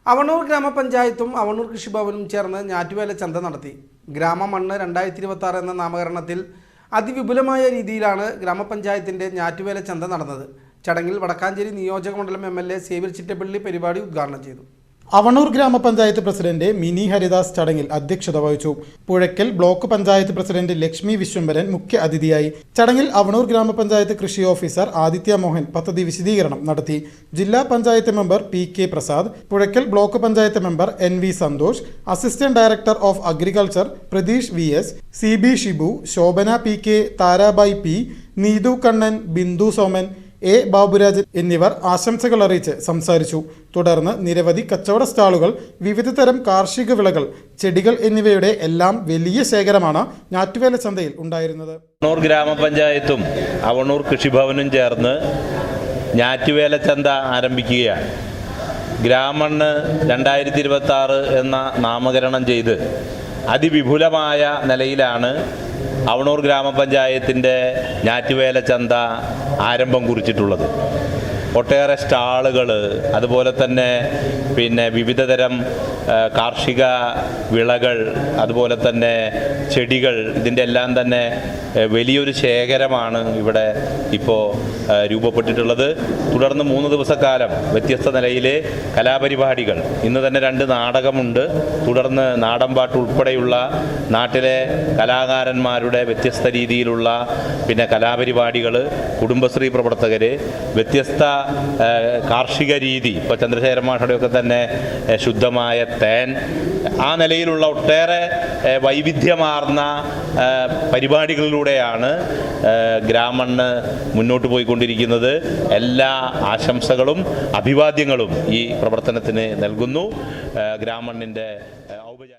അവണൂർ ഗ്രാമപഞ്ചായത്തും അവണൂർ കൃഷിഭവനും ചേർന്ന് ഞാറ്റുവേല ചന്ത നടത്തി. ഗ്രാമമണ്ണ് 2026 എന്ന നാമകരണത്തിൽ അതിവിപുലമായ രീതിയിലാണ് ഗ്രാമപഞ്ചായത്തിൻ്റെ ഞാറ്റുവേല ചന്ത നടന്നത്. ചടങ്ങിൽ വടക്കാഞ്ചേരി നിയോജക മണ്ഡലം MLA സേവ്യർ ചിറ്റപ്പള്ളി പരിപാടി ഉദ്ഘാടനം ചെയ്തു. അവണൂർ ഗ്രാമപഞ്ചായത്ത് പ്രസിഡന്റ് മിനി ഹരിദാസ് ചടങ്ങിൽ അധ്യക്ഷത വഹിച്ചു. പുഴയ്ക്കൽ ബ്ലോക്ക് പഞ്ചായത്ത് പ്രസിഡന്റ് ലക്ഷ്മി വിശ്വംഭരൻ മുഖ്യ അതിഥിയായി. ചടങ്ങിൽ അവണൂർ ഗ്രാമപഞ്ചായത്ത് കൃഷി ഓഫീസർ ആദിത്യ മോഹൻ പദ്ധതി വിശദീകരണം നടത്തി. ജില്ലാ പഞ്ചായത്ത് മെമ്പർ PK പ്രസാദ്, പുഴയ്ക്കൽ block panchayat member NV Santhosh, assistant director of agriculture Pratheesh VS, CB Shibu, Shobhana PK, Tarabai P, Neethu Kannan, Bindu Soman, A Baburajan എന്നിവർ ആശംസകൾ അറിയിച്ച് സംസാരിച്ചു. തുടർന്ന് നിരവധി കച്ചവട സ്റ്റാളുകൾ, വിവിധതരം കാർഷിക വിളകൾ, ചെടികൾ എന്നിവയുടെ എല്ലാം വലിയ ശേഖരമാണ് ഞാറ്റുവേല ചന്തയിൽ ഉണ്ടായിരുന്നത്. അവണൂർ ഗ്രാമപഞ്ചായത്തും അവണൂർ കൃഷിഭവനും ചേർന്ന് ഞാറ്റുവേല ചന്ത ആരംഭിക്കുകയാണ്. ഗ്രാമണ്ണ് 2026 എന്ന നാമകരണം ചെയ്ത് അതിവിപുലമായ നിലയിലാണ് അവണൂർ ഗ്രാമപഞ്ചായത്തിൻ്റെ ഞാറ്റുവേല ചന്ത ആരംഭം കുറിച്ചിട്ടുള്ളത്. ഒട്ടേറെ സ്റ്റാളുകൾ, അതുപോലെ തന്നെ വിവിധതരം കാർഷിക വിളകൾ, അതുപോലെ തന്നെ ചെടികൾ, ഇതിൻ്റെ എല്ലാം തന്നെ വലിയൊരു ശേഖരമാണ് ഇവിടെ ഇപ്പോൾ രൂപപ്പെട്ടിട്ടുള്ളത്. തുടർന്ന് 3 ദിവസക്കാലം വ്യത്യസ്ത നിലയിലെ കലാപരിപാടികൾ, ഇന്ന് തന്നെ 2 നാടകമുണ്ട്. തുടർന്ന് നാടൻപാട്ട് ഉൾപ്പെടെയുള്ള നാട്ടിലെ കലാകാരന്മാരുടെ വ്യത്യസ്ത രീതിയിലുള്ള കലാപരിപാടികൾ, കുടുംബശ്രീ പ്രവർത്തകർ, വ്യത്യസ്ത കാർഷിക രീതി, ഇപ്പോൾ ചന്ദ്രശേഖരൻ മാഷയുടെയൊക്കെ തന്നെ ശുദ്ധമായ തേൻ, ആ നിലയിലുള്ള ഒട്ടേറെ വൈവിധ്യമാർന്ന പരിപാടികളിലൂടെയാണ് ഗ്രാമണ്ണ് മുന്നോട്ട് പോയിക്കൊണ്ടിരിക്കുന്നത്. എല്ലാ ആശംസകളും അഭിവാദ്യങ്ങളും ഈ പ്രവർത്തനത്തിന് നൽകുന്നു. ഗ്രാമണ്ണിൻ്റെ